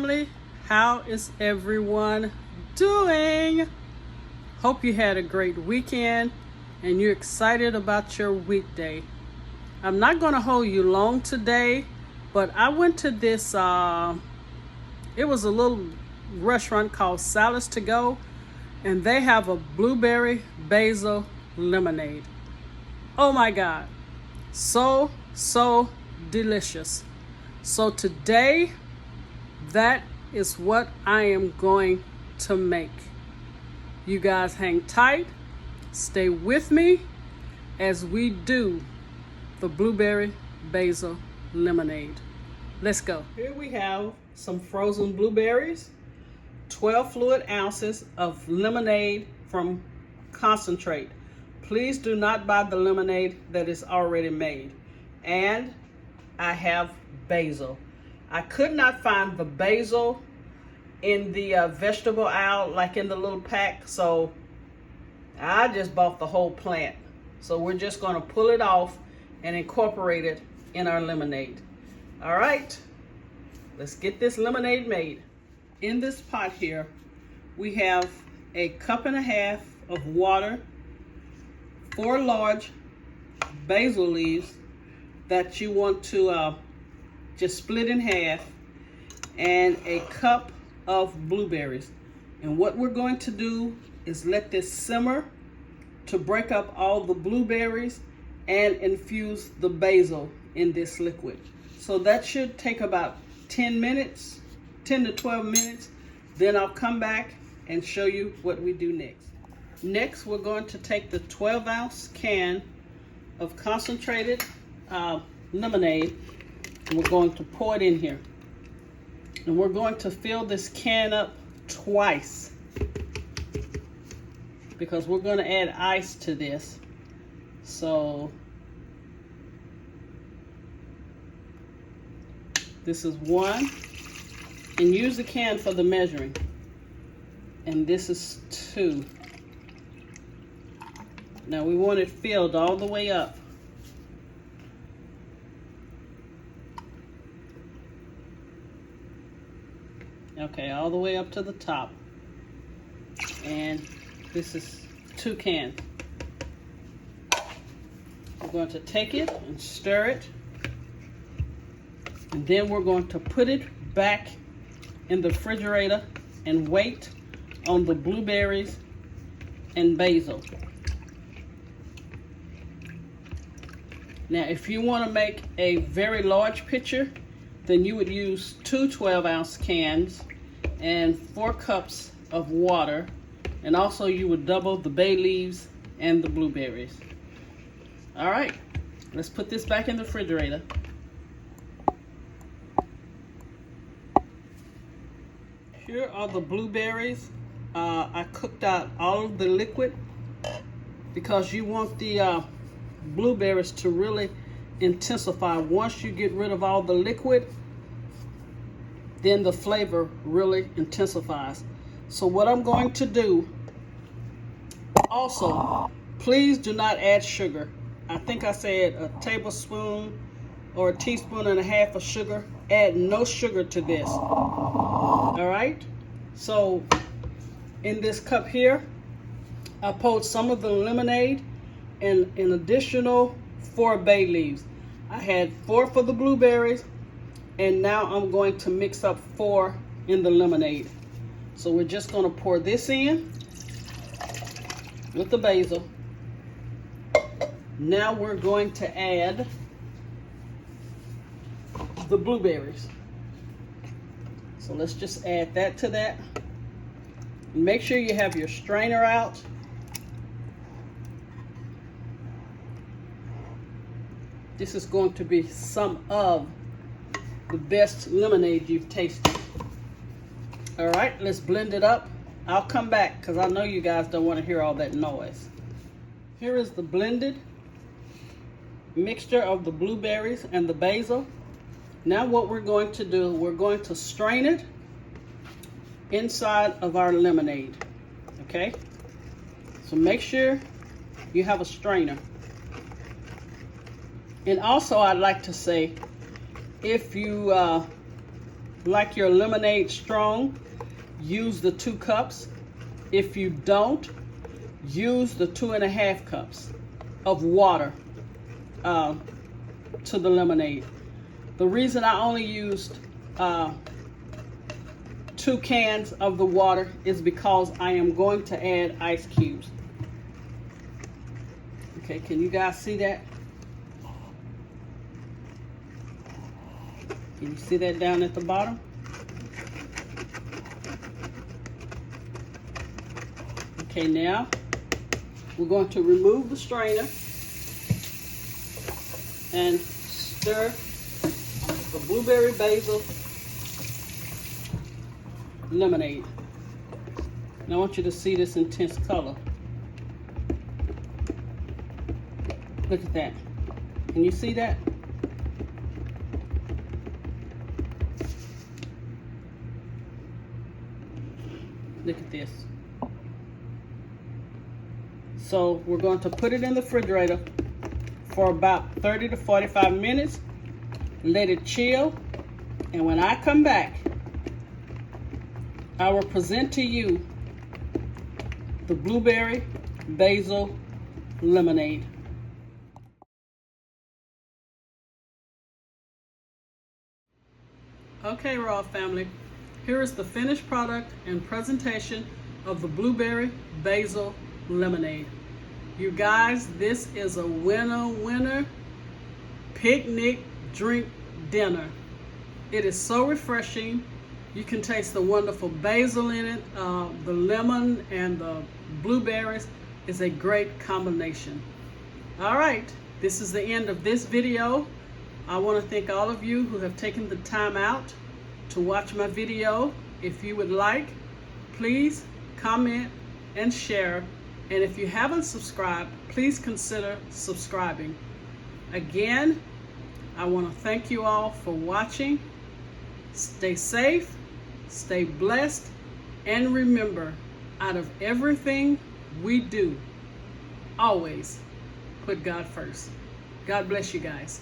family. How is everyone doing? Hope you had a great weekend and you're excited about your weekday. I'm not going to hold you long today, but I went to this, it was a little restaurant called Salads to Go, and they have a blueberry basil lemonade. Oh my God, so delicious. So today, that is what I am going to make. You guys hang tight, stay with me as we do the blueberry basil lemonade. Let's go. Here we have some frozen blueberries, 12 fluid ounces of lemonade from concentrate. Please do not buy the lemonade that is already made. And I have basil. I could not find the basil in the vegetable aisle, like in the little pack, so I just bought the whole plant. So we're just going to pull it off and incorporate it in our lemonade. All right, let's get this lemonade made. In this pot here, we have a cup and a half of water, 4 large basil leaves that you want to just split in half, and a cup of blueberries. And what we're going to do is let this simmer to break up all the blueberries and infuse the basil in this liquid. So that should take about 10 minutes, 10 to 12 minutes. Then I'll come back and show you what we do next. Next, we're going to take the 12-ounce can of concentrated lemonade, and we're going to pour it in here. And we're going to fill this can up twice because we're going to add ice to this. So this is 1, and use the can for the measuring. And this is 2. Now we want it filled all the way up. Okay, all the way up to the top. And this is 2 cans. We're going to take it and stir it. And then we're going to put it back in the refrigerator and wait on the blueberries and basil. Now, if you want to make a very large pitcher, then you would use 2 12-ounce cans and 4 cups of water. And also you would double the bay leaves and the blueberries. All right, let's put this back in the refrigerator. Here are the blueberries. I cooked out all of the liquid because you want the blueberries to really intensify. Once you get rid of all the liquid, then the flavor really intensifies. So what I'm going to do, also, please do not add sugar. I think I said a tablespoon or a teaspoon and a half of sugar. Add no sugar to this. All right, so in this cup here, I poured some of the lemonade and an additional 4 bay leaves. I had 4 for the blueberries, and now I'm going to mix up 4 in the lemonade. So we're just going to pour this in with the basil. Now we're going to add the blueberries. So let's just add that to that. Make sure you have your strainer out. This is going to be some of the best lemonade you've tasted. All right, let's blend it up. I'll come back because I know you guys don't want to hear all that noise. Here is the blended mixture of the blueberries and the basil. Now what we're going to do, we're going to strain it inside of our lemonade, okay? So make sure you have a strainer. And also I'd like to say, if you like your lemonade strong, use the 2 cups. If you don't, use the 2.5 cups of water to the lemonade. The reason I only used 2 cans of the water is because I am going to add ice cubes. Okay, can you guys see that? Can you see that down at the bottom? Okay, now we're going to remove the strainer and stir the blueberry basil lemonade. And I want you to see this intense color. Look at that. Can you see that? Look at this. So we're going to put it in the refrigerator for about 30 to 45 minutes. Let it chill. And when I come back, I will present to you the blueberry basil lemonade. Okay, Raw family, here is the finished product and presentation of the blueberry basil lemonade. You guys, this is a winner picnic drink dinner. It is so refreshing. You can taste the wonderful basil in it. The lemon and the blueberries is a great combination. All right, this is the end of this video. I want to thank all of you who have taken the time out to watch my video. If you would like, please comment and share. And if you haven't subscribed, please consider subscribing. Again, I want to thank you all for watching. Stay safe, stay blessed, and remember, out of everything we do, always put God first. God bless you guys.